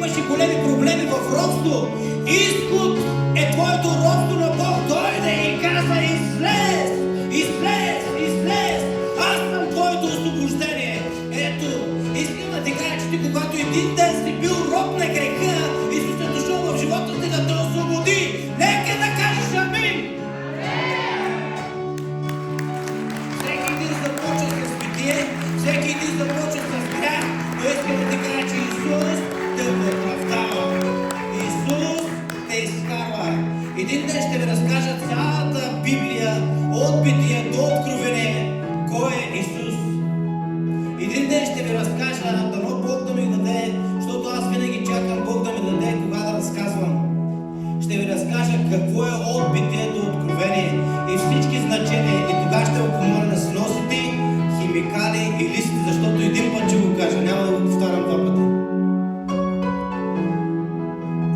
имаше големи проблеми в робство. Изход е твоето робство на Бог. Дойде и каза: излез, излез, излез. Аз съм твоето освобождение. Ето, искам да ти кажа, че ти когато един ден си бил роб на греха, Исус е дошъл в живота ти да те освободи. Нека да кажеш амин. Всеки един започва с битие, всеки един започва с грях, но искам да ти кажа, че Исус те оправдава. Исус те изкарва. Един ден ще ви разкажа цялата Библия от Битие до Откровение кой е Исус. Един ден ще ви разкажа, дано Бог да ми даде, защото аз винаги чакам Бог да ми даде кога да разказвам. Ще ви разкажа какво е от Битие до Откровение и всички значения. И тогава ще ви помоля да си носите химикали и листи, защото един път ще го кажа, няма да го повтарям два пъти.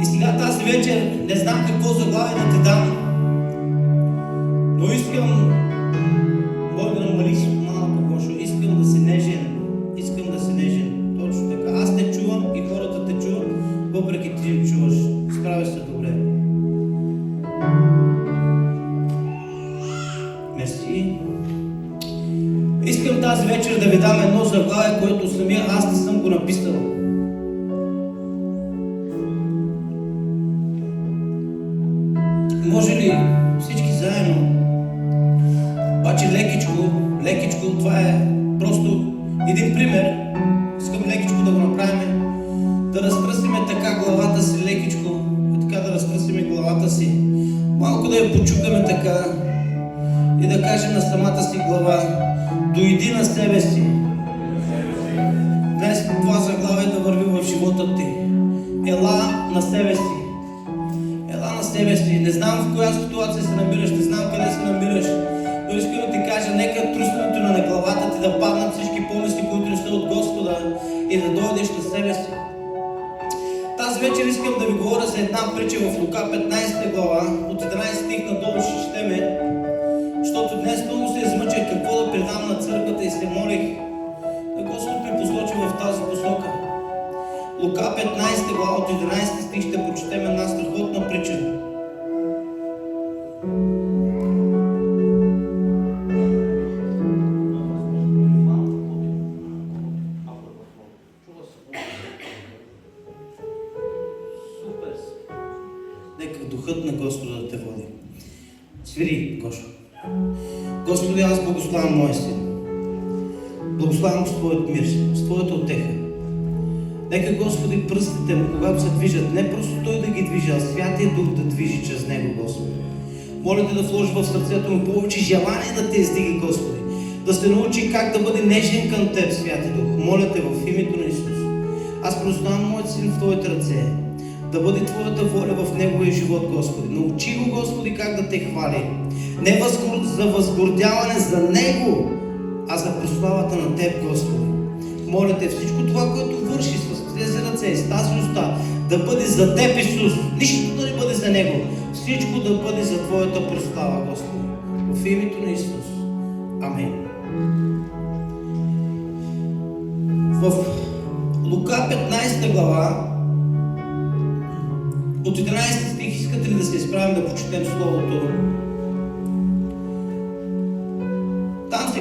И сега тази вечер не знам какво заглавие да те дам, но искам, може да намалиш малко, Гошо, искам да си нежен. Искам да си нежен. Точно така. Аз те чувам и хората те чуват, въпреки ти им чуваш. Справя се добре. Мерси. Искам тази вечер да ви дам едно заглавие, което самия аз не съм го написал. Може ли всички заедно? Обаче лекичко, това е просто един пример. Искам лекичко да го направим. Да разпръсиме така главата си лекичко. Така да разпръсиме главата си. Малко да я почукаме така. И да кажем на самата си глава: дойди на себе си. Днес това заглавие да върви в живота ти. Ела на себе си. Ела на себе си. Не знам в коя ситуация се намираш, не знам къде се намираш. Но искам да ти кажа, нека трусването на главата ти да паднат всички помисли, които не са от Господа, и да дойдеш на себе си. Тази вечер искам да ви говоря за една притча в Лука 15 глава, от 11 стих надолу ще четеме, защото днес много се измъчах какво да предам на църквата и се молих да Господ ме посочи в тази посока. Лука 15 глава от 11 стих ще прочетем една страхотна притча. Нека духът на Господа да те води. Свири, Гошо. Господи, аз благославям моя син. Благославям с Твоят мир, с Твоята утеха. Нека, Господи, пръстите му, когато се движат, не просто Той да ги движи, а Святия Дух да движи чрез него, Господи. Моля Те да вложи в сърцето му повече желание да Те издиги, Господи. Да се научи как да бъде нежен към Теб, Святи Дух. Моля Те в името на Исус. Аз прославям моят син в Твоите ръце. Да бъде Твоята воля в неговия живот, Господи. Научи го, Господи, как да Те хвали. Не за възгордяване за него, а за прославата на Теб, Господи. Моля Те всичко това, което върши с тези ръце и с тази уста, да бъде за Теб, Исус. Нищо да не бъде за него. Всичко да бъде за Твоята прослава, Господи. В името на Исус. Амин. В Лука 15 глава от 11 стих, искате ли да се изправим да прочетем Словото? Там се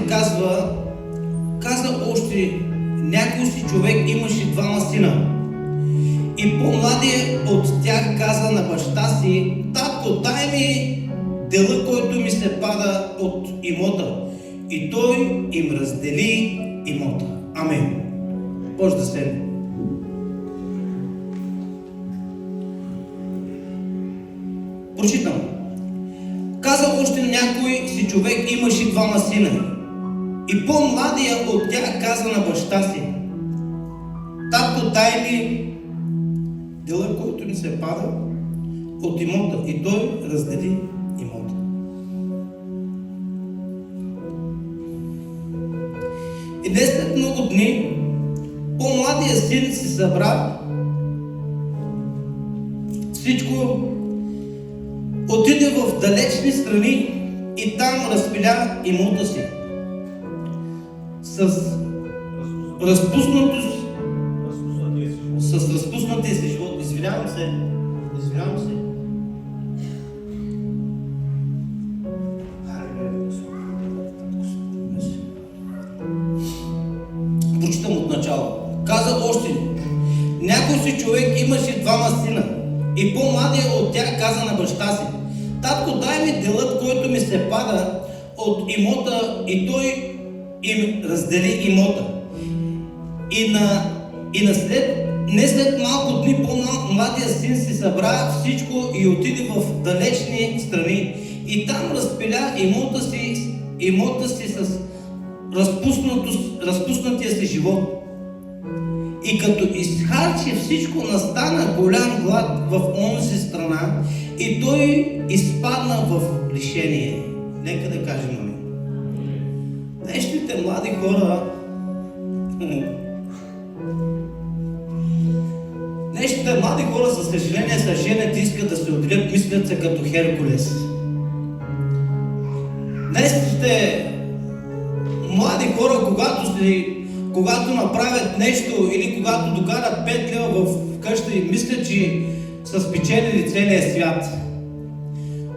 каза още, някой си човек имаше двама сина. И по-младият от тях каза на баща си: татко, дай ми дела, който ми се пада от имота. И той им раздели имота. Амин. Може да седне. Прочитам. Каза още някой си човек имаше двама сина. И по-младият от тях каза на баща си: татко, дай ми дела, който ни се пада от имота. И той раздели имота. И днес след много дни по-младият син си събра всичко, отиде в далечни страни и там разпиля имота си. С с разпуснатия си живот. Извинявам се. Прочитам от начало. Каза още: някой си човек имаше двама сина и по-младият от тях каза на баща си: татко, дай ми делът, който ми се пада от имота, и той им раздели имота. Не след малко дни по-младия син си събра всичко и отиде в далечни страни. И там разпиля имота си с разпуснатия си живот. И като изхарчи всичко, настана голям глад в онзи страна и той изпадна в лишение. Нека да кажем амин. Днешните млади хора за съжаление са женят, искат да се отделят, мислят се като Херкулес. Днешните млади хора, когато направят нещо или когато докарат 5 лева в къща и мислят, че са спечелили целия свят.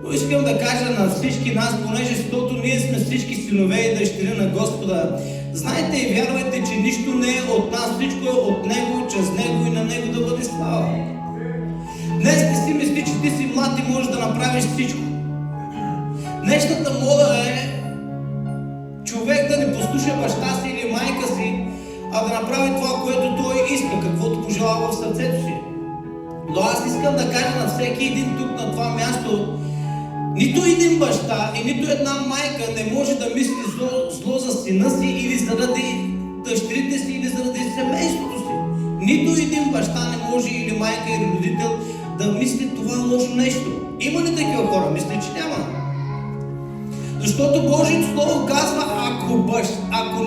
Но искам да кажа на всички нас, понеже защото ние сме всички синове и дъщери на Господа, знайте и вярвайте, че нищо не е от нас, всичко е от Него, чрез Него и на Него да бъде слава. Днес ти си мисли, че ти си млад и можеш да направиш всичко. Днешната мода е човек да не послуша баща си или майка си, а да направи това, което той иска, каквото пожелава в сърцето си. Но аз искам да кажа на всеки един тук на това място: нито един баща и нито една майка не може да мисли зло за сина си или заради дъщерите си или заради семейството си. Нито един баща не може или майка или родител да мисли това лошо нещо. Има ли такива хора? Мисля, че няма. Защото Божието Слово казва, ако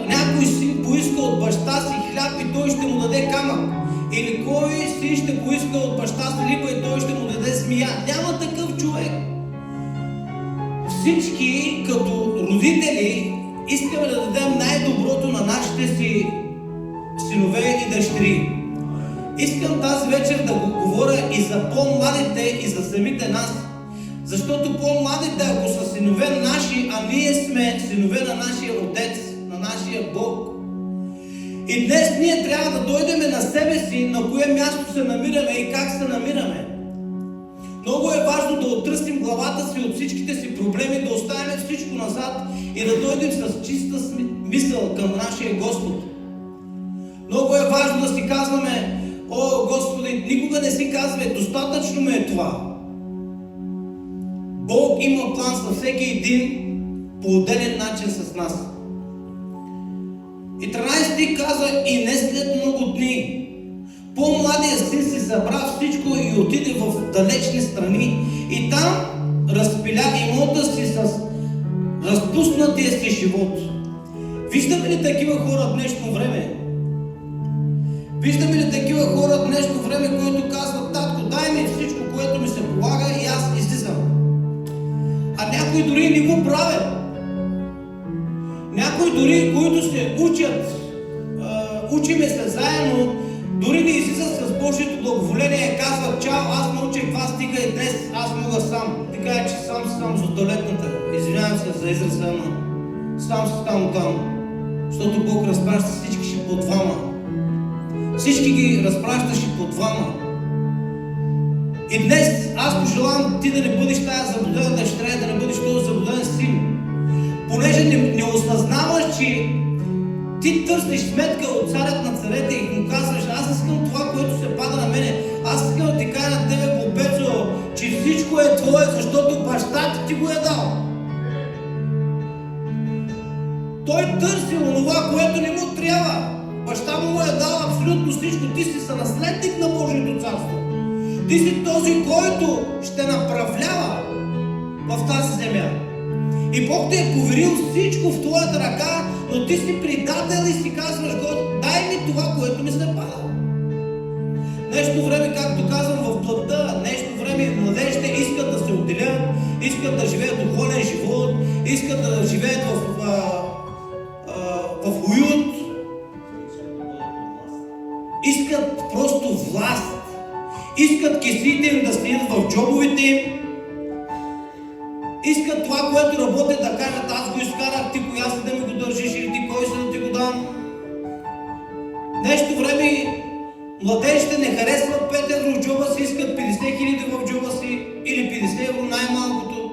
някой син поиска от баща си хляб и той ще му даде камък, или кой си ще поиска от баща си риба и той ще му даде змия. Няма такъв човек. Всички като родители искаме да дадем най-доброто на нашите си синове и дъщери. Искам тази вечер да го говоря и за по-младите, и за самите нас. Защото по-младите, ако са синове наши, а ние сме синове на нашия Отец, на нашия Бог. И днес ние трябва да дойдем на себе си, на кое място се намираме и как се намираме. Много е важно да отръстим главата си от всичките си проблеми, да оставим всичко назад и да дойдем с чиста мисъл към нашия Господ. Много е важно да си казваме: о, Господи, никога не си казвай, достатъчно ме е това. Бог има план за всеки един по отделен начин с нас. И 13 стих казва: и не след много дни по-младият син си събра всичко и отиде в далечни страни и там разпиля имота си с разпуснатия си живот. Виждаме ли такива хора в днешно време? Виждаме ли такива хора в днешно време, които казват: татко, дай ми всичко, което ми се полага и аз излизам. А някои дори не го правят. Някои дори, които се учат, учиме се заедно, дори не излизат с Божието благоволение, казват: чао, аз научих това стига и днес аз мога сам. Така е, че сам за туалетната. Извинявам се за израза, но сам си там. Защото Бог разпраща всички по двама. Всички ги разпращаше по двама. И днес аз пожелавам ти да не бъдеш тая заблудена дъщеря, да не бъдеш този заблуден син. Понеже не осъзнаваш, че ти търсиш сметка от царят на царете и му казваш: аз искам това, което се пада на мене. Аз искам да ти кажа на тебе, глупецо, че всичко е твое, защото баща ти го е дал. Той търси онова, което не му трябва. Баща му е дал абсолютно всичко. Ти си сънаследник на Божието царство. Ти си този, който ще направлява в тази земя. И Бог те е поверил всичко в твоята ръка, но ти си предател и си казваш: Год, дай ми това, което ми се пада. Днешно време, както казвам, в плътта, днешно време младежите искат да се отделят, искат да живеят духовен живот, искат да живеят в уют. искат кесиите им да стоят в джобовете им, искат това, което работят, да кажат: аз го изкарах, ти коя си да ми го държиш, или ти кой си да ти го дам. Нещо време младежите не харесват 5 евро в джоба си, искат 50 хиляди в джоба си, или 50 евро най-малкото.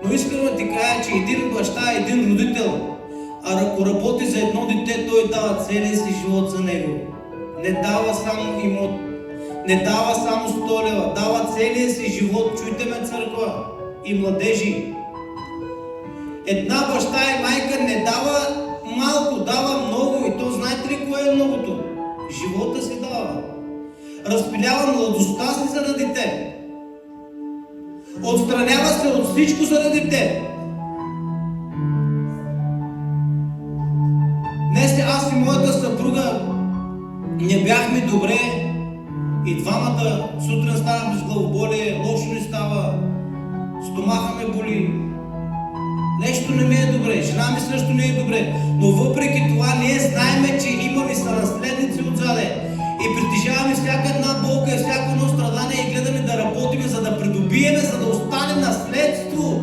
Но искам да ти кажа, че един баща, един родител, ако работи за едно дете, той дава целия си живот за него. Не дава само имот, не дава само 100 лева, дава целия си живот. Чуйте ме, църква и младежи. Една баща и майка не дава малко, дава много. И то знаете ли кое е многото? Живота си дава. Разпилява младостта си заради теб. Отстранява се от всичко заради теб. Днес аз и моята съпруга не бяхме добре. И двамата сутрин станахме с главоболие, лошо ни става, стомаха ме боли. Нещо не ми е добре, жена ми също не е добре. Но въпреки това ние знаеме, че имаме сънаследници отзаде. И притежаваме всяка една болка и всяко едно страдание и гледаме да работиме, за да придобиеме, за да остане наследство.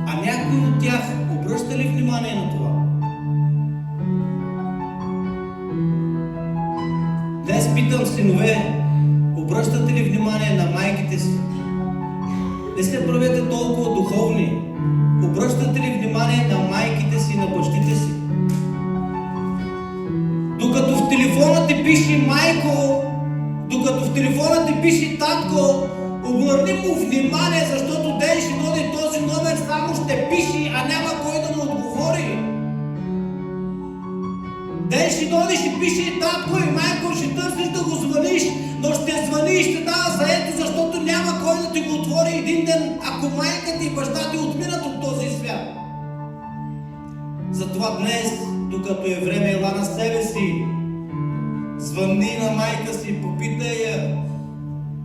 А някой от тях обръща ли внимание на това? Днес питам: синове, обръщате ли внимание на майките си? Не се правете толкова духовни. Обръщате ли внимание на майките си, на бащите си? Докато в телефона ти пише майко, докато в телефона ти пише татко, обърни му внимание, защото ден ще дойде този номер, само ще пише, а няма кой да му отговори. Ден ще дойде, ще пише татко и майко, ще търсиш да го звъниш, но ще звъни и ще дава заето, защото няма кой да ти го отвори един ден, ако майка ти и баща ти отминат от този свят. Затова днес, докато е време, ела на себе си, звънни на майка си, попитай я,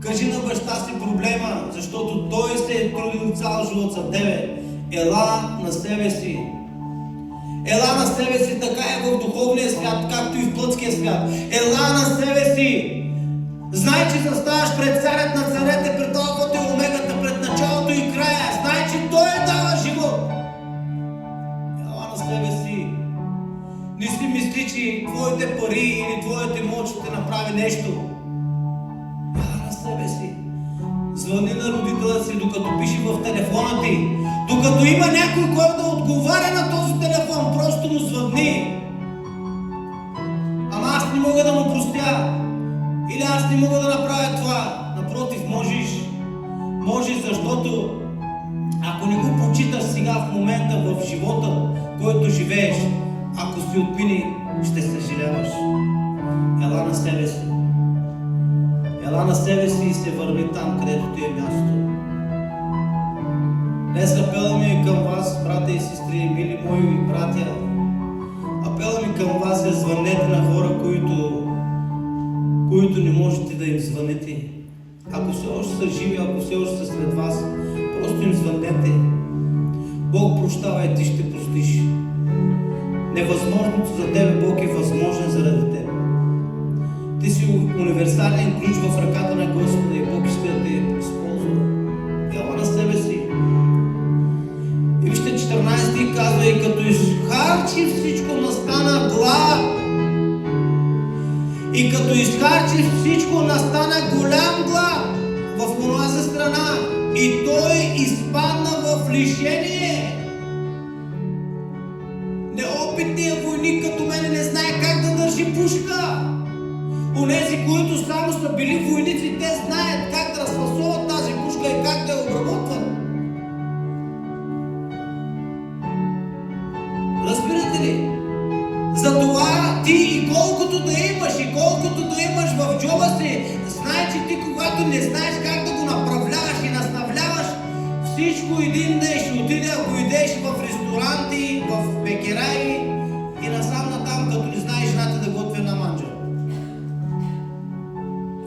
кажи на баща си проблема, защото той се е трудил цял живот за тебе. Ела на себе си. Ела на себе си, така е в духовния свят, както и в плътския свят. Ела на себе си. Знай, че заставаш пред царят на царете, пред алфата и омегата, пред началото и края. Знай, че той дава живот. Ела на себе си. Не си мисли, че твоите пари или твоите мощ ще направи нещо. Ела на себе си. Звъни на родителя си, докато пише в телефона ти. Докато има някой, който да отговаря на този телефон, просто му звънни. Ама аз не мога да му простя. Или аз не мога да направя това. Напротив, можеш. Можеш, защото ако не го почиташ сега в момента в живота, който живееш, ако си отмини, ще съжаляваш. Ела на себе си. Ела на себе си и се върни там, където ти е място. Днес апела ми е към вас, брата и сестри, мили мои братя. Апела ми към вас е: звънете на хора, които не можете да им звънете. Ако все още са живи, ако все още са сред вас, просто им звънете. Бог прощава и ти ще простиш. Невъзможното за тебе, Бог е възможен заради теб. Ти си универсален ключ в ръката на Господа и Бог иска да те използва. Ела на себе си. И вижте 14 казва: и като изхарчи всичко, настана глад. И като изхарчи всичко, настана голям глад в онази страна. И той изпадна в лишение. Неопитният войник като мене не знае как да държи пушка. Онези, които само са били войници, те знаят как да разфасоват тази пушка и как да я обработват. Разбирате ли? Затова ти и колкото да имаш в джоба си, знай, че ти когато не знаеш как да го направляваш и наставляваш, всичко един ден ще отиде, ако идеш в ресторанти, в пекераи и насам натам, като не знаеш жената да готви една манджа.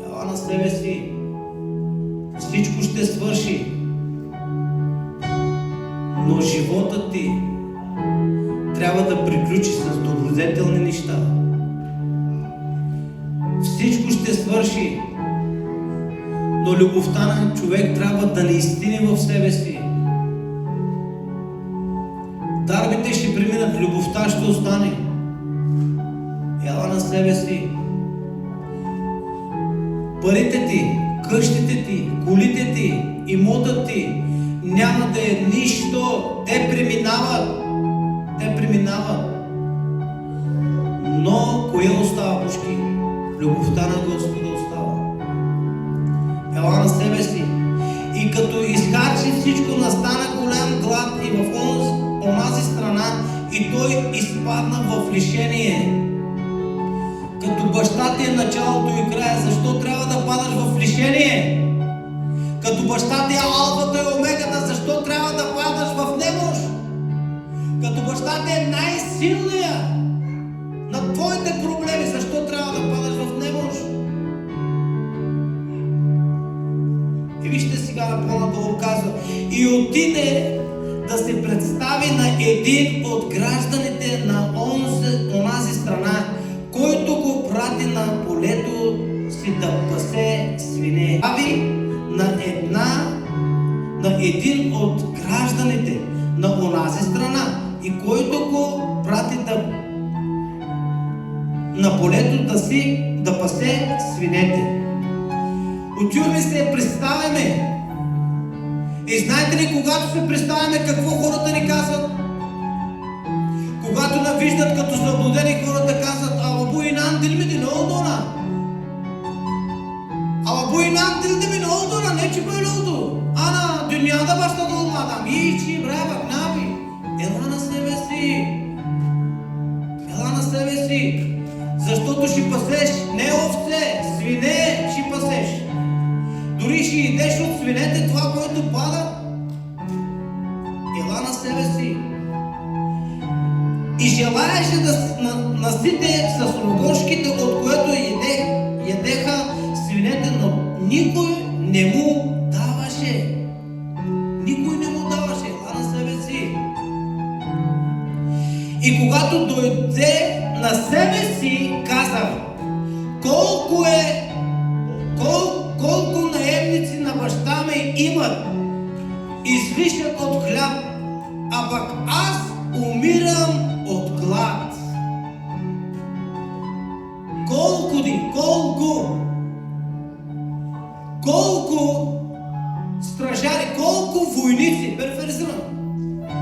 Ела на себе си. Всичко ще свърши. Но животът ти трябва да приключи с добродетелни неща. Всичко ще свърши. Но любовта на човек трябва да не изтине в себе си. Дарбите ще преминат, любовта ще остане. Ела на себе си. Парите ти, къщите ти, колите ти, имотът ти няма да е нищо. Те преминават. Те преминават. Но кое остава, бушки? Любовта на Господа остава. Ела на себе си. И като изхарчи всичко, настана голям глад и в онази страна, и той изпадна в лишение. Като баща ти е началото и края, защо трябва да падаш в лишение? Като баща ти е алфата и омегата, защо трябва да падаш в немощ? Като баща ти е най-силния на твоите проблеми, защо трябва да падаш в немощ? И вижте сега на по-надолу казва: и отиде да се представи на един от гражданите на онази страна, който го прати на полето си да пасе свине. На един от гражданите на онази страна, и който го прати на полето да пасе свинете. Отиваме се, представяме. И знаете ли, когато се представяме, какво хората ни казват? Когато навиждат като заблудени, хората казват: ала bu inan dilmedi, ne oldu ona? Ала bu inan dilmedi, ne oldu ona? Ne ki böyle oldu? Ana, dünyada başladı olma adam. Hiç, buraya bak, ne yapayım? Ела на себе си. Ела на себе си. Защото ще пасеш не овце, свине ще пасеш. Дори ще идеш от свинете това, което пада. Ела на себе си. И желаеше да насите с рогожките, от което ядеха свинете, но никой не му даваше. Никой не му даваше. Ела на себе си. И когато дойде на себе си, каза: колко наемници на баща ми имат излишък от хляб, а пък аз умирам от глад. Колко стражари, колко войници, периферизирам,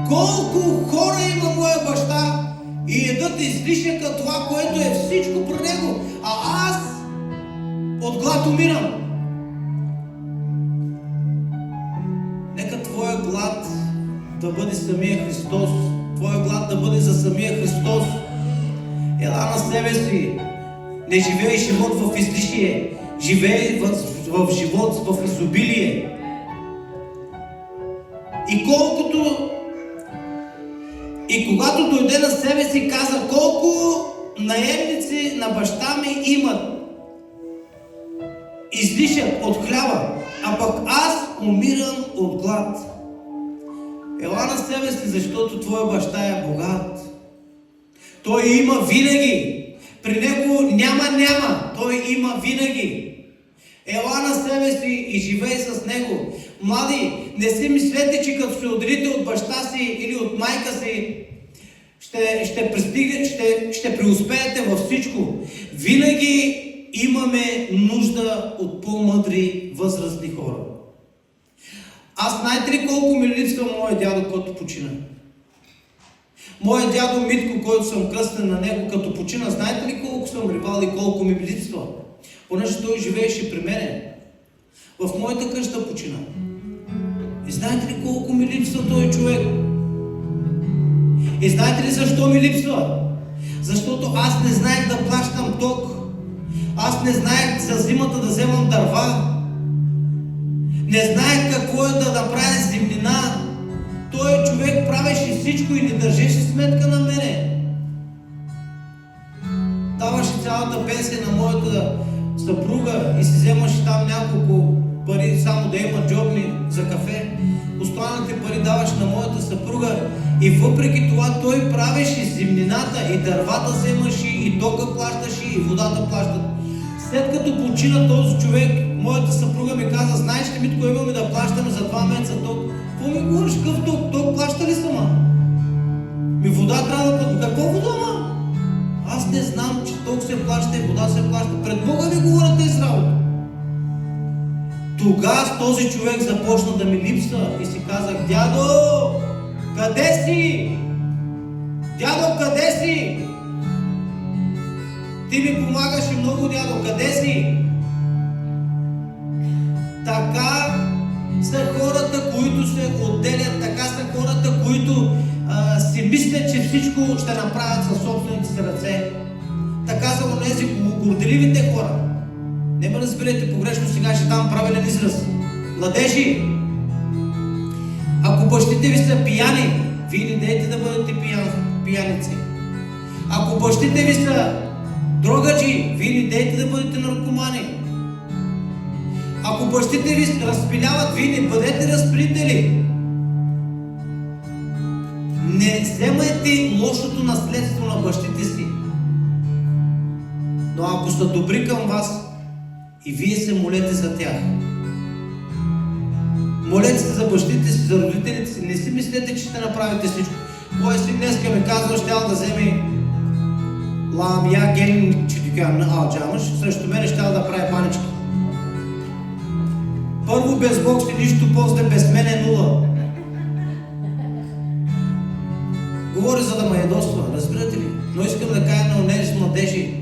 колко хора има моя баща и едат излишъка, това, което е всичко про него, а аз от глад умирам. Нека твоя глад да бъде самия Христос. Твоя глад да бъде за самия Христос. Ела на себе си. Не живей живот в излишие. Живей в живот в изобилие. И когато дойде на себе си, каза: колко наемници на баща ми имат излишък от хляба, а пък аз умирам от глад. Ела на себе си, защото твоя баща е богат. Той има винаги. При него няма. Той има винаги. Ела на себе си и живей с него. Млади, не си мислете, че като се отделите от баща си или от майка си, ще преуспеете във всичко. Винаги имаме нужда от по-мъдри възрастни хора. Аз знаете ли колко ми липсва моя дядо, който почина? Моя дядо Митко, който съм кръстен на него, като почина, знаете ли колко съм ревал и колко ми липсва? Понеже той живееше при мене. В моята къща почина. И знаете ли колко ми липсва този човек? И знаете ли защо ми липсва? Защото аз не знаех да плащам ток. Аз не знаех за зимата да вземам дърва. Не знаех какво е да направя зимнина. Той човек правеше всичко и не държеше сметка на мене. Даваше цялата пенсия на моята съпруга и си вземаше там няколко пари, само да има джобни за кафе. Останалите пари даваше на моята съпруга и въпреки това той правеше зимнината и дървата вземаше, и тока плащаше, и водата плащаше. След като почина този човек, моята съпруга ми каза: знаеш ли, Митко, имаме да плащаме за 2 месеца ток. Какво ми говориш, какъв ток? Ток плаща ли сама? Ми вода трябва да плаща. Какво вода, ма? Аз не знам, че ток се плаща и вода се плаща. Пред Бога ви говоря тези работи. Тогава този човек започна да ми липсва и си казах: дядо, къде си? Дядо, къде си? Ти ми помагаше много, дядо, къде си? Така са хората, които се отделят, така са хората, които си мислят, че всичко ще направят със собствените си ръце. Така са онези горделивите хора. Не ме разберете погрешно, сега ще дам правилен израз. Младежи, ако бащите ви са пияни, вие не дейте да бъдете пияници. Ако бащите ви са дрогаджи, вие не дейте да бъдете наркомани. Ако бащите ви разпиляват, вие не бъдете разпилители. Не вземайте лошото наследство на бащите си. Но ако са добри към вас, и вие се молете за тях. Молете се за бащите си, за родителите си. Не си мислете, че ще направите всичко. Кой си днеска ми казва, щял да вземе ламия ген, че дикам на алджамаш, срещу мене щял да прави панички. Първо без Бог си нищо, после без мен е нула. Говори за да ме ядоства, разбирате ли? Но искам да кажа на онези младежи: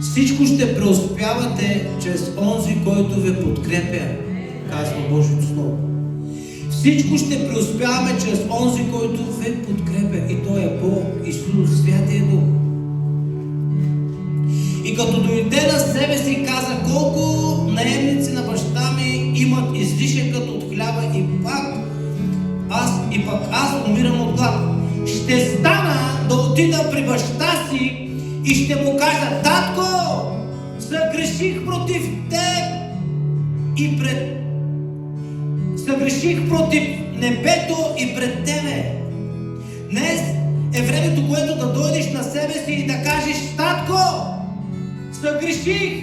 всичко ще преуспявате чрез онзи, който ви подкрепя, казва Божието Слово. Всичко ще преуспяваме чрез онзи, който ви подкрепя. И Той е Бог, Исус, Святия Дух. И като дойде на себе си, каза: колко наемници на баща ми имат излишъкът от хляба и пак аз умирам от глад. Ще стана да отида при баща си и ще му кажа: татко, съгреших против теб и съгреших против небето и пред тебе. Днес е времето, което да дойдеш на себе си и да кажеш: татко, съгреших.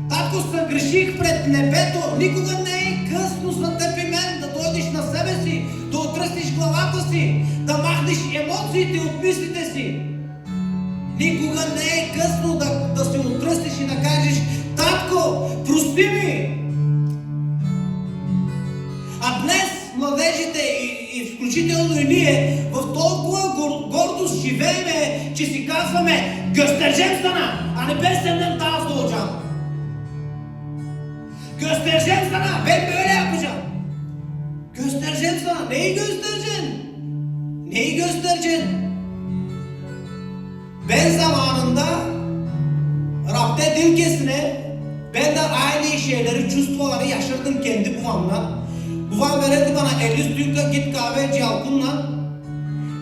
Татко, съгреших пред небето. Никога не е късно за теб и мен да дойдеш на себе си, да отръстиш главата си, да махнеш емоциите от мислите си. Никога не е късно да се отръстиш и да кажеш: татко, прости ми. А днес младежите и включително и ние в толкова гордост живееме, че си казваме: гъстержем стана, а не без седнем тази столчан. Гъстержем стана, бе беля пожан. Гъстержем стана, не е гъстержен. Не е гъстержен. Ben zamanında rapte dil kesine ben de aynı şeyleri, çustvaları yaşardım kendi babamla. Babam verirdi bana 50 tüyka, git kahveci halkınla.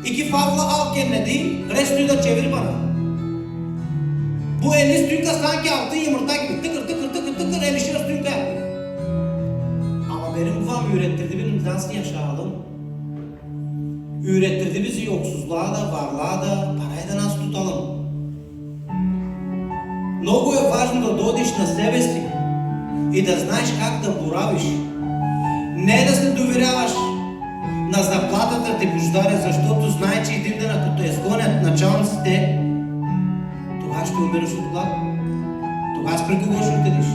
2 farklı al kendine değil, restüyü de çevir bana. Bu 50 tüyka sanki altı yumurta gibi tıkır tıkır tıkır tıkır 50 tüyka. Ama benim babam öğrettirdi, benim nasıl yaşayalım. Öğrettirdi bizi yoksuzluğa da, varlığa da, parayı da nasıl tutalım. Много е важно да дойдеш на себе си и да знаеш как да боравиш. Не да се доверяваш на заплатата ти, Бождаре, защото знае, че един ден, ако те изгонят началниците, тогава ще умираш от глад. Тогава с при кого ще отидеш?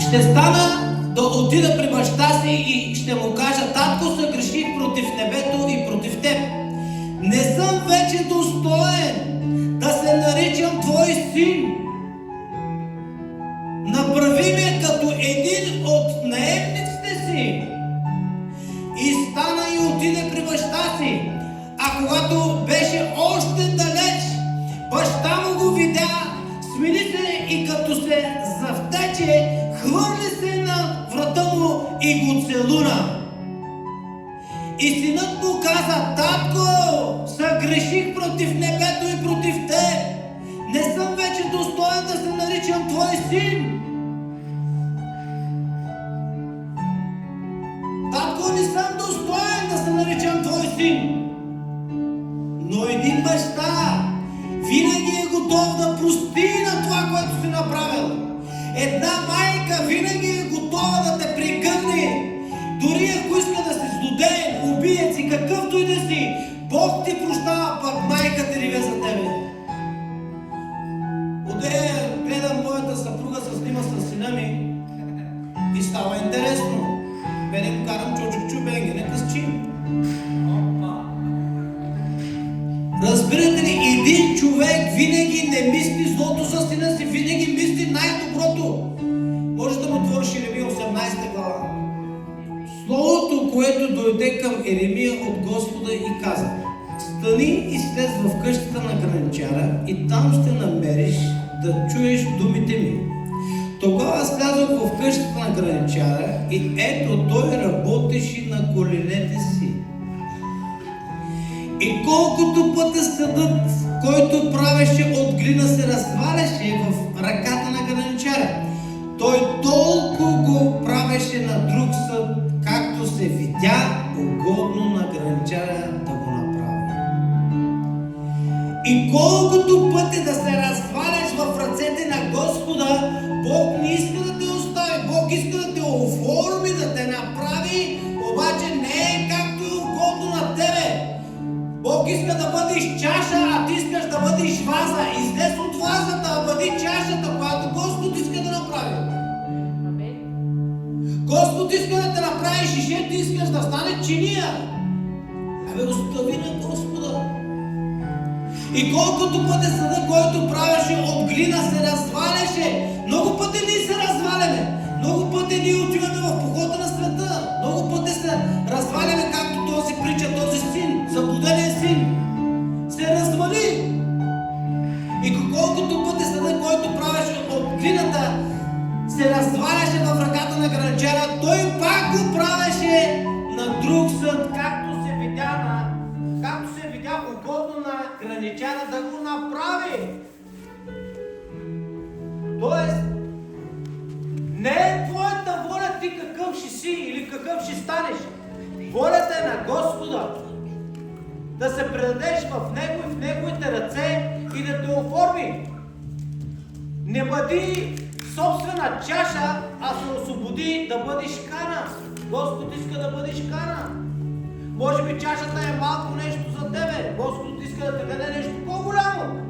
Ще стана да отида при баща си и ще му кажа: татко, съгреших против небето и против теб. Не съм вече достоен да се наричам твой син. Направи ме като един от наемниците си. И стана и отиде при баща си. А когато беше още далеч, баща му го видя, смили се и като се завтече, хвърли се на врата му и го целуна. И синът му каза: татко, съгреших против небето и против теб. Не съм вече достоен да се наричам твой син. Татко, не съм достоен да се наричам твой син. Но един баща винаги е готов да прости на това, което си направил. Една майка винаги е готова да те прегърне. Дори ако иска да си злодей, убиец и какъвто и да си, Бог ти прощава, пък майка те реве за тебе. Одея гледам моята съпруга се снима с сина ми и става интересно. Бене го карам чочукчу, бенге, не късчим. Разбирате ли, един човек винаги не мисли злото за сина си, винаги мисли най-доброто. Може да му отвориш Еремия 18 глава. Словото, което дойде към Еремия от Господа и каза: стани и слез в къщата на граничара и там ще намериш да чуеш думите ми. Тогава слязох в къщата на граничара и ето той работеше на коленете си. И колкото пътя съдът, който правеше от глина, се разваляше в ръката на граничара, той толкова го правеше на друг съд, както се видя угодно на граничара да го направи. И колкото пъти да се разваляш в ръцете на Господа, Бог не иска да те остави, Бог иска да те оформи, да те направи, обаче не е както е угодно на тебе. Бог иска да бъдеш чаша, а ти искаш да бъдеш ваза. Излез от вазата, бъди чашата, която Господ иска да направи. Господ иска да те направи шише, ти искаш да стане чиния. Абе, остави на Господа. И колкото пъти съда, който правеше от глина, се разваляше. Много пъти ние се разваляме. Много пъти ние отиваме в похода на света. Много пъти се разваляме, както този притча, този син, заблуденият син. Се развали. И колкото пъти съда, който правеше от глината, се разваляше в ръката на граничара, той пак го правеше на друг съд, както се видя угодно на граничара да го направи. Тоест, не е твоята воля ти какъв ще си или какъв ще станеш. Волята е на Господа. Да се предадеш в Него и в Неговите ръце и да те оформи. Не бъди собствена чаша, а се освободи да бъдеш кана. Господ иска да бъдеш кана. Може би чашата е малко нещо за тебе. Господ иска да те даде нещо по-голямо.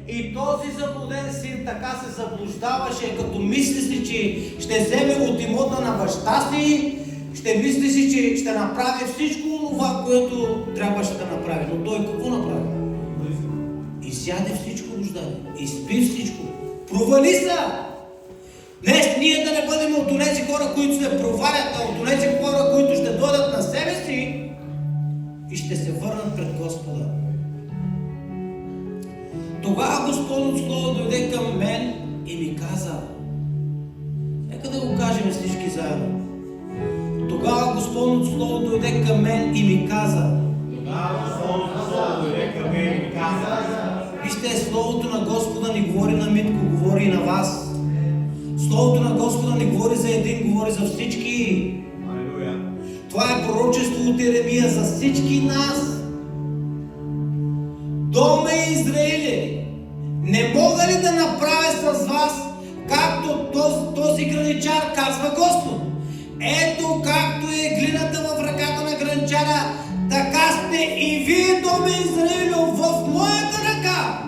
И този заблуден син така се заблуждаваше, като мисли си, че ще вземе от имота на баща си, ще мисли си, че ще направи всичко това, което трябваше да направи. Но той какво направи? Изяде всичко, нуждаде. Изпи всичко. Провали се! Днес ние да не бъдем от онези хора, които се провалят, а от онези хора, които ще дойдат на себе си и ще се върнат пред Господа. Тогава Господното Слово дойде към мен и ми каза, нека да го кажем всички заедно. Тогава Господното Слово дойде към мен и ми каза. Вижте, Словото на Господа не говори на Митко, говори и на вас. Словото на Господа не говори за един, говори за всички. Това е пророчество от Еремия за всички нас. Доме Израиле, не мога ли да направя с вас, както този граничар, казва Господ? Ето както е глината в ръката на граничара, така сте и вие, доме Израиле, в моята ръка.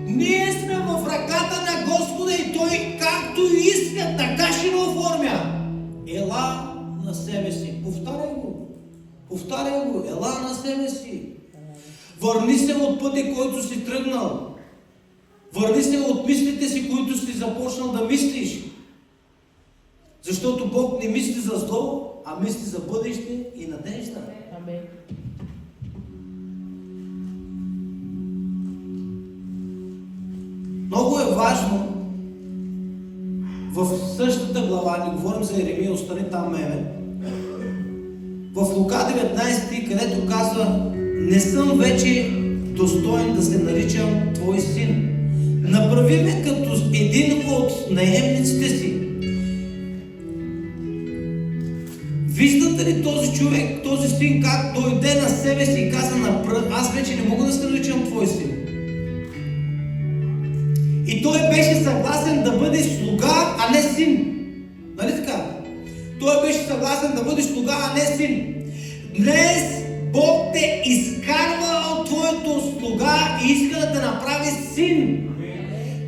Ние сме в ръката на Господа и Той както иска, така ще го оформя. Ела на себе си. Повтаряй го. Ела на себе си. Върни се от пътя, който си тръгнал. Върни се от мислите си, които си започнал да мислиш. Защото Бог не мисли за зло, а мисли за бъдеще и надежда. Амин. Много е важно в същата глава, не говорим за Еремия, остани там меме, в Лука 19, където казва, не съм вече достоен да се наричам твой син. Направи ме като един от наемниците си. Виждат Виждате ли този човек, този син, как дойде на себе си и каза: аз вече не мога да се наричам твой син. И той беше съгласен да бъде слуга, а не син. Нали така? Той беше съгласен да бъде слуга, а не син. Днес Бог те изкарва от твоето слуга и иска да те направи син.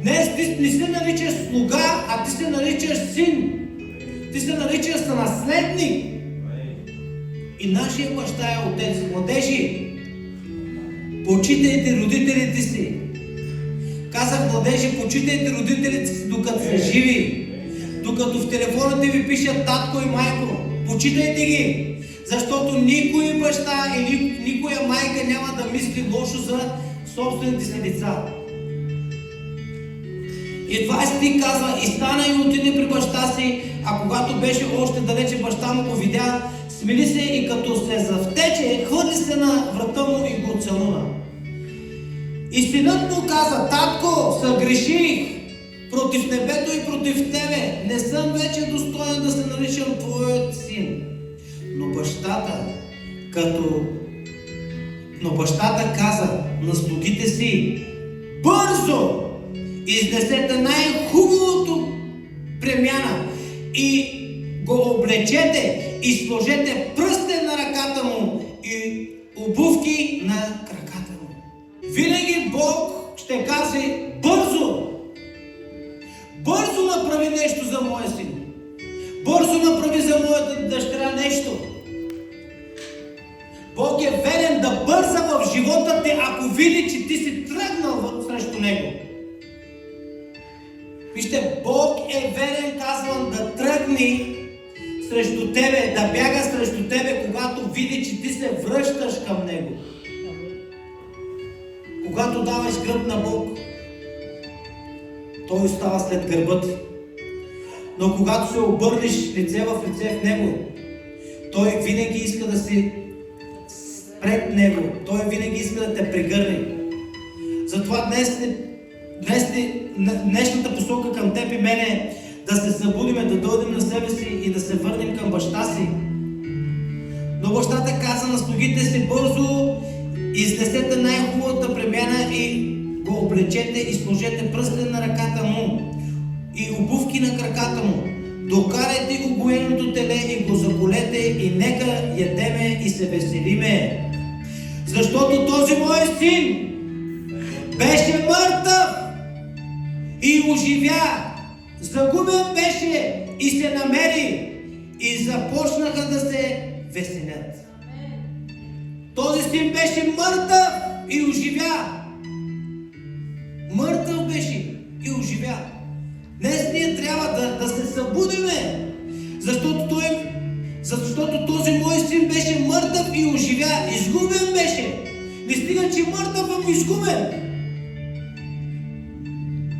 Днес ти не се наричаш слуга, а ти се наричаш син. Ти се наричаш наследник. И нашия баща е отец. Младежи, почитайте родителите си. Казах: младежи, почитайте родителите си докато са живи. Докато в телефоните ви пишат татко и майко. Почитайте ги. Защото никой баща или никоя майка няма да мисли лошо за собствените си деца. И 20 стих казва: и стана и отиде при баща си, а когато беше още далече, баща му го видя, смили се и като се завтече, хвърли се на врата му и го целуна. И синът му каза: татко, съгреших против небето и против тебе. Не съм вече достоен да се наричам твоят син. Но бащата каза на слугите си: бързо изнесете най-хубавото премяна и го облечете и сложете пръстен на ръката му и обувки на краката му. Винаги Бог ще каже: бързо! Бързо направи нещо за моя син. Бързо направи за моята дъщеря нещо. Бог е верен да бърза в живота ти, ако види, че ти си тръгнал срещу него. Вижте, Бог е верен, казвам, да тръгне срещу тебе, да бяга срещу тебе, когато види, че ти се връщаш към него. Когато даваш гръб на Бог, Той остава след гърба ти. Но когато се обърнеш лице в лице в Него, Той винаги иска да си пред Него. Той винаги иска да те прегърне. Затова днешната посока към теб и мене е да се събудиме, да дойдем на себе си и да се върнем към баща си. Но бащата каза на слугите си: бързо изнесете най-хубавата премяна и го облечете и сложете пръстен на ръката му и обувки на краката му. Докарайте го гоеното теле и го заколете и нека ядеме и се веселиме. Защото този мой син беше мъртъв и оживя, загубен беше и се намери, и започнаха да се веселят. Този син беше мъртъв и оживя. Мъртъв беше и оживя. Днес ние трябва да се събудиме, защото този мой син беше мъртъв и оживя. Изгубен беше. Не стига, че мъртъв, а изгубен.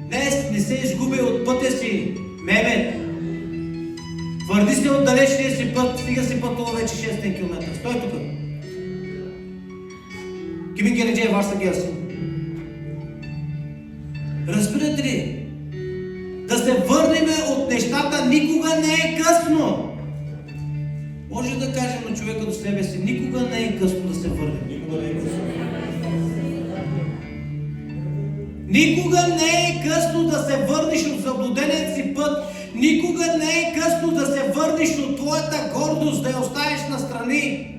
Днес не се изгуби от пътя си, Мемет. Твърди се от далечния си път, стига си пътува вече 6 км. Стой тук. Кими гереджей ваша геси. Разбирате ли? Да се върнем от нещата, никога не е късно. Може да кажем на човека до себе си: никога не е късно да се върнем. Никога не е късно. Никога не е късно да се върнеш от заблуденият си път. Никога не е късно да се върнеш от твоята гордост, да я оставиш настрани.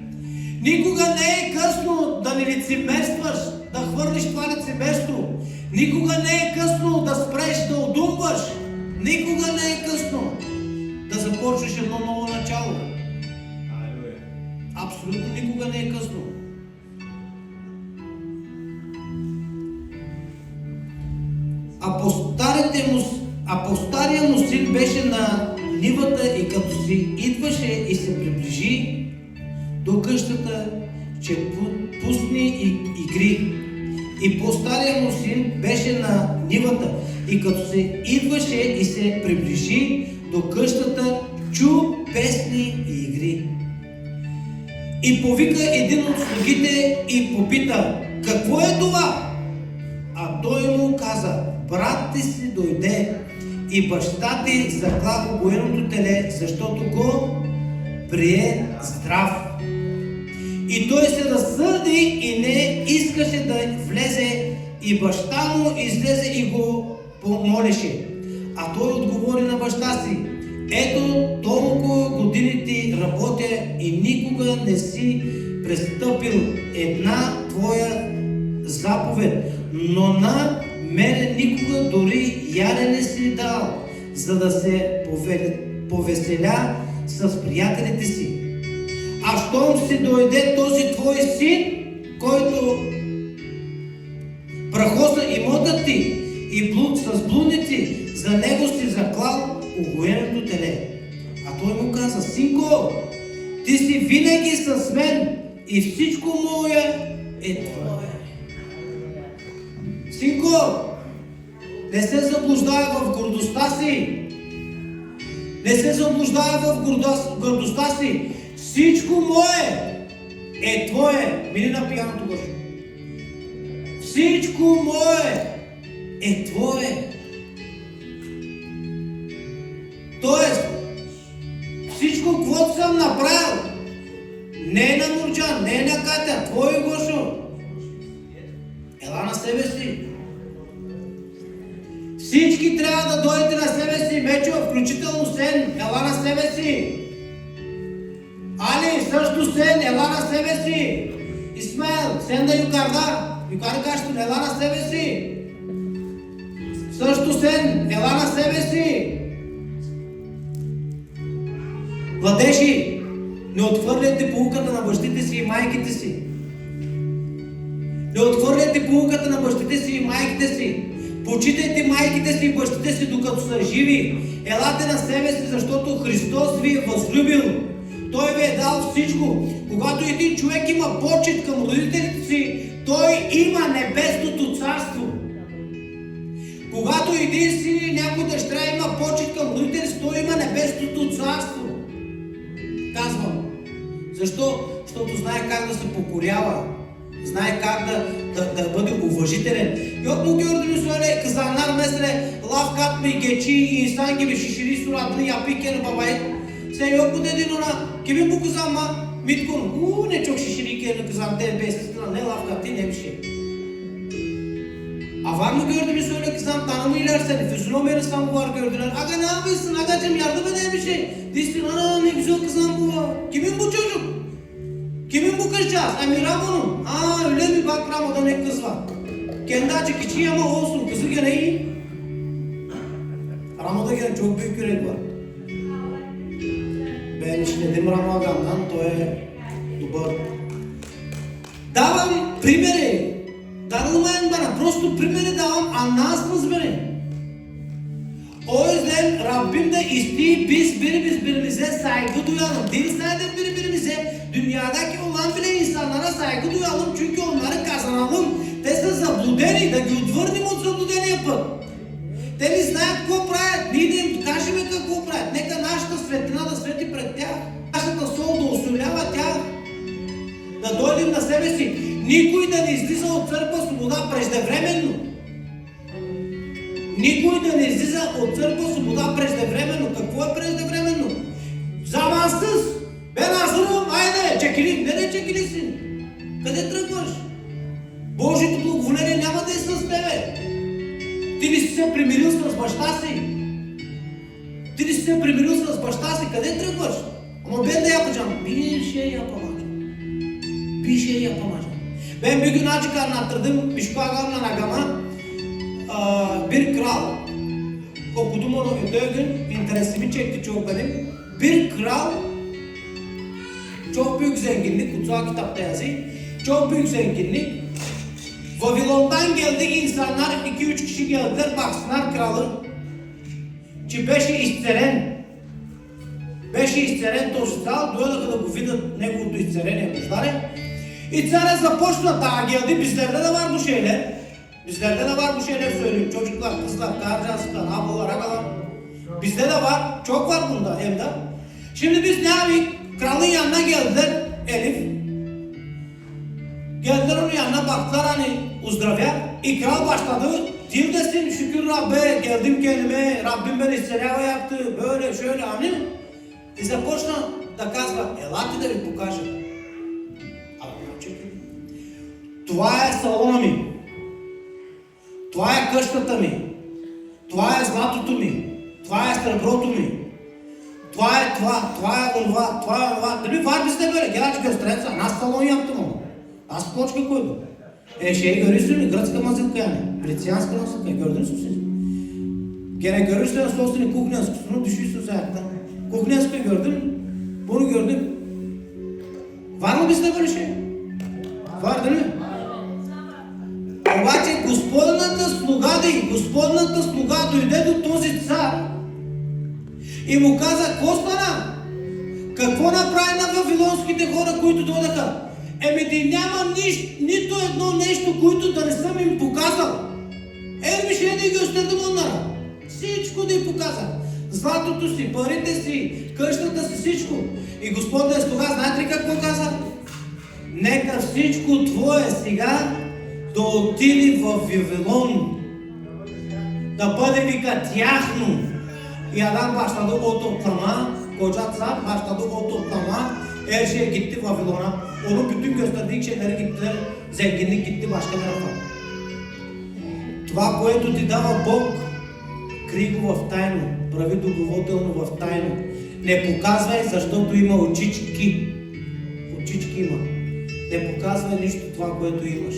Никога не е късно да не лицемерстваш, да хвърлиш това лицемерство. Никога не е късно да спреш да одумваш. Никога не е късно да започнеш едно ново начало. Абсолютно никога не е късно. А по стария му син беше на нивата и като си идваше и се приближи до къщата, че пусни игри. И по стария му син беше на нивата и като се идваше и се приближи до къщата, чу песни и игри. И повика един от слугите и попита: какво е това? А той му каза: брат ти си дойде и баща ти закла гоеното теле, защото го прие здрав. И той се разсърди и не искаше да влезе, и баща му излезе и го помолеше. А той отговори на баща си: ето толкова години ти работя и никога не си престъпил една твоя заповед, но на мене никога дори яде не си дал, за да се повеселя с приятелите си. А щом си дойде този твой син, който прахоса имотът ти и с блудници, за него си заклал угоеното теле. А той му каза: синко, ти си винаги с мен и всичко мое е твое. Синко, не се заблуждай в гордостта си. Не се заблуждай в гордостта си. Всичко мое е твое. Мини на пияното, Гошо. Всичко мое е твое. Тоест, всичко, което съм направил, не е на Нурджан, не е на Катя, твое, Гошо. Ела на себе си. Всички трябва да дойдете на себе си, Мечо, включително Сен, ела на себе си. Али, също Сен, ела на себе си. Исмаил, Сен да Юкарда, Юкарда кашто, ела на себе си. Също Сен, ела на себе си. Младежи, не отхвърляйте поуката на бащите си и майките си. Не отхвърляйте поуката на бащите си и майките си. Почитайте майките си и бащите си докато са живи. Елате на себе си, защото Христос ви е възлюбил. Той ви е дал всичко. Когато един човек има почит към родителите си, той има небесното царство. Когато един син или някой дъщеря има почит към родителите си, той има небесното царство. Казвам. Защо? Защото знае как да се покорява. Знае как да бъде уважителен. Yok mu gördünüz öyle kızanlar mesela laf katmayı geçiyor, insan gibi şişiri suratını yapıyorken babayı. Sen yok mu dedin ona, kimin bu kızanma? Mitkun, ne çok şişiriyken kızan terbiyesiz, ne laf katıyor ne bir şey. Var mı gördünüz öyle kızan, tanımıyorlar seni, füzünomeri sen var gördüler. Aga ne yapıyorsun agacım, yardım eder bir şey. Diştin, ana ne güzel kızan bu var. Kimin bu çocuk? Kimin bu kızcağız? Ramo'nun. Öyle mi? Bak Ramo'da ne kız var. Kendi açık içi ama olsun. Kızı gene iyi. Ramo'da gene çok büyük yürek var. Ben işledim Ramo'dan, to je добър. Давам примери. Darılmayın bana. Просто примери давам, а нас разберем. O yüzden Rabbim de istiyor biz birbirimize saygı duyalım. Değil sadece birbirimize, dünyadaki olan bile insanlara saygı duyalım. Çünkü onları kazanalım. Те са заблудени, да ги отвърнем от заблудението. Те не знаят какво правят. Ние да им кажем какво правят. Нека нашата светлина да свети пред тях. Нашата сол да освелява тях. Да дойдем на себе си. Никой да не излиза от църква свобода преждевременно. Никой да не излиза от църква свобода преждевременно. Какво е преждевременно? Замансыз! Бе назървам, айде, чекили! Не чекили си! Къде тръгваш? Божието благоволение няма да е с тебе. Ти ли си се примирил с баща си? Ти ли си се примирил с баща си? Къде тръгваш? Ама бен да я пъчам. Бише я помажа. Бише я помажа. Ben bir gün açık anlattırdım, Pişkoğan'la Nagama. Bir kral, okudum onu ötüyor gün, interesimi çekti çok benim. Bir kral, çok büyük zenginlik, kutsal kitapta yazıyor. Çok büyük zenginlik. Vavilon'dan geldik insanlar, 2-3 kişi geldiler, baksınlar kralı. Че беше изцерен този крал, дойдоха да го видят неговото изцерение мощаре. И царя започна daha geldi, bizlerde de var bu şeyler. Bizlerde de var bu şeyler söyleyeyim. Çocuklar, kızlar, karıcasılar, ablalar, agalar. Bizde de var, çok var bunda hem de. Şimdi biz ne yapayım? Kralın yanına geldiler, Elif. Geldiler onun yanına baktılar hani uzdravya. Kral başladı. Dil desin şükür Rabbe, geldim kendime, Rabbim beni serava yaptı, böyle şöyle hani. Започна да казва, елате да ви покажа. Това е салона ми. Това е къщата ми. Това е златото ми. Това е среброто ми. Това е онова, това е онова. Дали варби сте бе, герач гъстреца, нас салон ям тъмо. Аз почка кой бе. Ще е гъри ли, гръцка мазилка яне, венецианска насъка, гърден си. Гене гъри на собствени кухнянска, но диши се заедно. Кухнянска гърден, боно гърден. Варно би сте бе ще? Варда ли? Обаче Господната слуга дойде до този цар и му каза, какво стана? Какво направи на вавилонските хора, които дойдаха? Ти няма нито едно нещо, което да не съм им показал. Ми ще да ги остърдам от нара. Всичко да им показа. Златото си, парите си, къщата си, всичко. И Господният слуга, знаете ли какво каза? Нека всичко твое сега да отиде в Вавилон, да бъде вика тяхно. И Адам баща до ото плама, коджат цар, баща до ото плама, ще гитти Вавилона. Оно битим гъстърдик, ще нери гитти, зенгини гитти башка нарафа. Това, което ти дава Бог, крий го в тайно, прави доброволно в тайно. Не показвай, защото има очички. Очички има. Не показвай нищо това, което имаш.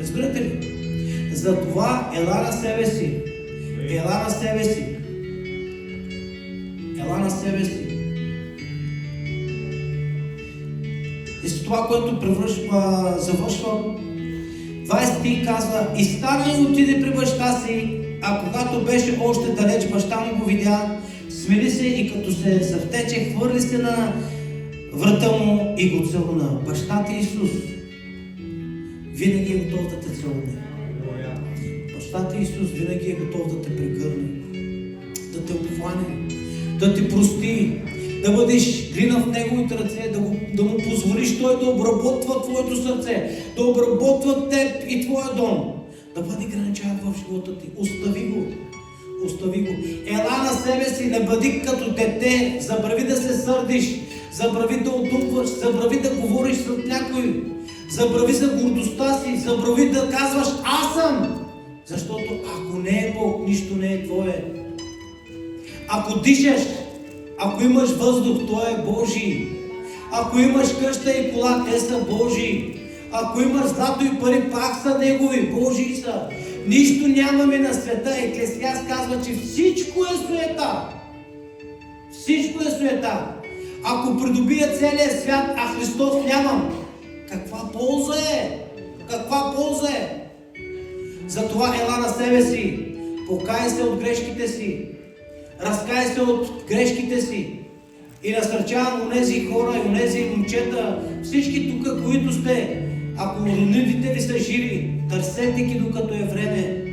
Разбирате ли? Затова ела на себе си. Ела на себе си. Ела на себе си. И с това, което завършва, 20 стих казва, и стана и отиде при баща си, а когато беше още далеч, баща му го видя, смили се и като се завтече, хвърли се на врата му и го целуна. Баща ти Исус винаги е готов да те целуне. Баща ти Исус винаги е готов да те прегърне, да те обхване, да те прости, да бъдеш глина в Неговите ръце, да му позволиш Той да обработва твоето сърце, да обработва теб и твоя дом, да бъде граничар в живота ти. Остави го. Остави го. Ела на себе си, не бъди като дете, забрави да се сърдиш, забрави да отдупваш, забрави да говориш с някой, забрави за гордостта си, забрави да казваш аз съм, защото ако не е Бог, нищо не е твое. Ако дишаш, ако имаш въздух, той е Божий. Ако имаш къща и кола, те са Божии. Ако имаш злато и пари, пак са Негови, Божии са. Нищо нямаме на света. Еклесиаст казва, че всичко е суета. Всичко е суета. Ако придобия целия свят, а Христос нямам, каква полза е? Каква полза е? Затова ела на себе си, покай се от грешките си, разкай се от грешките си и насърчавам онези хора и онези момчета, всички тук, които сте, ако родителите ви са живи, търсете ги докато е време.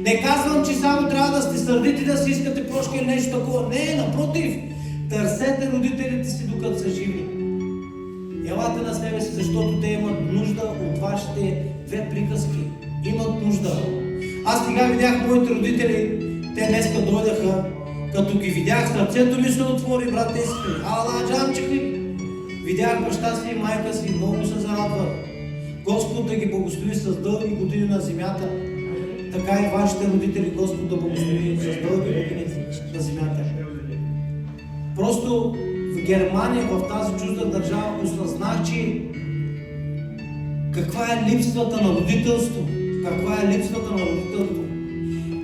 Не казвам, че само трябва да сте сърдити, да си искате прошка или нещо такова. Не, напротив, търсете родителите си докато са живи. Елате на себе си, защото те имат нужда от вашите две приказки. Имат нужда. Аз сега видях моите родители, те днеска дойдаха, като ги видях, сърцето ми се отвори, брат и сестри. Ала, джамчики! Видях баща си и майка си, много се зарадват. Господ да ги благослови с дълги години на земята. Така и вашите родители, Господ да благослови с дълги години на земята. Просто в Германия, в тази чужда държава, осъзнах, че каква е липсвата на родителство. Каква е липсвата на родителство.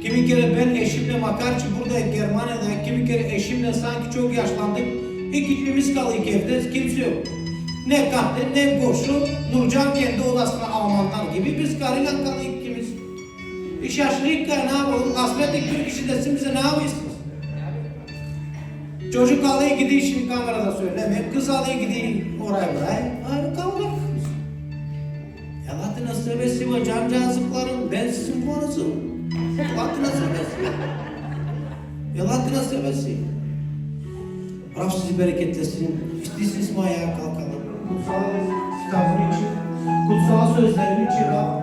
Кимикере бен eşimle, makar ki burada Germanya'da kimikere eşimle sanki çok yaşlandık. İkimiz kaldık evde, kimse yok. Ne Kahve, ne Goşu, Nurcan kendi odasına Almanlar gibi biz karıyla kaldık ikimiz. Şaşırdık ki ne yapalım, hasretlik bir kişi desin bize ne yapıyorsunuz? Çocuk alayı gidiyor şimdi kamerada söyleme, kız alayı gidiyor oraya buraya. Hayır kaldık. Yalatın nasibesi ve cancağızlıkların, ben sizin konusum. Елате на себе си. Елате на себе си. Прав ще си берекете си. İşte İsmail'e kalkalım. Kutsal kitabını için, kutsal sözlerini için Rab.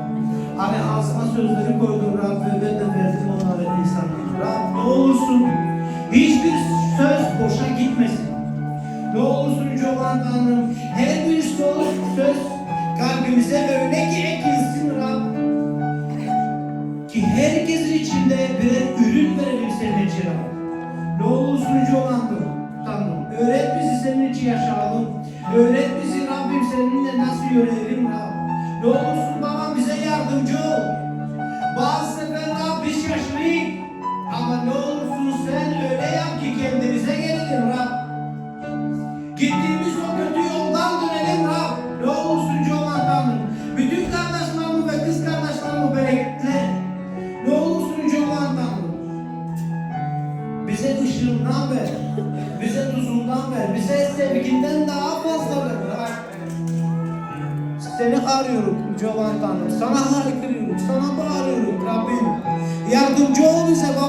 Hani ağzıma sözleri koydum Rab ve ben de verdim onlara insanlara. Rab ne olursun hiçbir söz boşa gitmesin. herkesin içinde birer ürün verelim senin için Rabbim. Ne olursun Yüce olan Tanrım. Öğret bizi senin için yaşayalım. Öğret bizi Rabbim seninle nasıl yönelim Rabbim. Ne olursun babam bize yardımcı ol. Bazı sefer Rab biz şaşırıyız. Ama ne olursun sen öyle yap ki kendimize gelelim Rab. Gittiğimiz o kötü yoldan dönelim Rab. Ne olursun Yüce olan Tanrım. Bütün kardeşlerimi ve kız kardeşlerimi bereketle. Ne olursun Yüce olan Tanrım. Bize ışığından ver. Bize tuzundan ver. Bize sevginden daha fazla ver Rab. Seni arıyorum Yüce olan Tanrım. Sana haykırıyorum. Sana bağırıyorum Rabbim. Yardımcı ol bize baba.